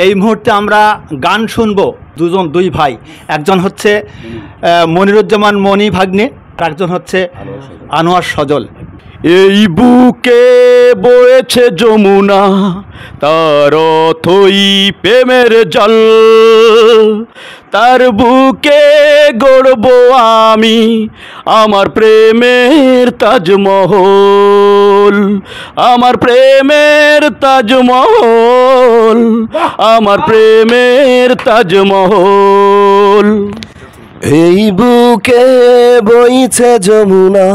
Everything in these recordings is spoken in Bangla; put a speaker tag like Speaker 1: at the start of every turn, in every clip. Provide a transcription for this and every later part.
Speaker 1: এই মুহূর্তে আমরা গান শুনবো দুই ভাই, একজন হচ্ছে মনিরুজ্জামান মনি ভাগ্নে, আর একজন হচ্ছে আনোয়ার সজল।
Speaker 2: এই বুকে বয়েছে যমুনা, তার অথই প্রেমের জল, তার বুকে গড়ব আমি আমার প্রেমের তাজমহল, আমার প্রেমের তাজমহল, আমার প্রেমের তাজমহল।
Speaker 3: এই বুকে বইছে যমুনা,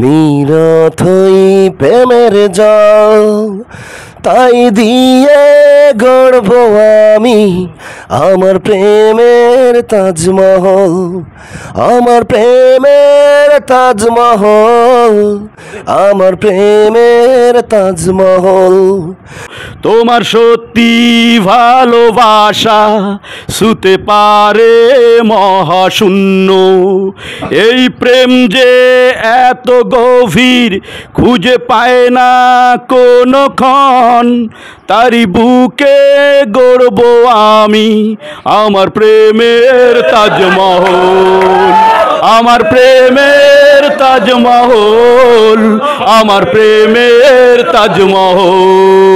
Speaker 3: নিরথই প্রেমের জল, তাই দিয়ে গড়ব আমি আমার প্রেমের তাজমহল, আমার প্রেমের তাজমহল, আমার প্রেমের তাজমহল।
Speaker 2: তোমার সত্যি ভালোবাসা শুতে পারে মহাশূন্য, এই প্রেম যে এত গভীর খুঁজে পায় না কোনো ক্ষণ, তারি বুকে গড়ব আমি আমার প্রেমের তাজমহল, আমার প্রেমের তাজমহল, আমার প্রেমের তাজমহল।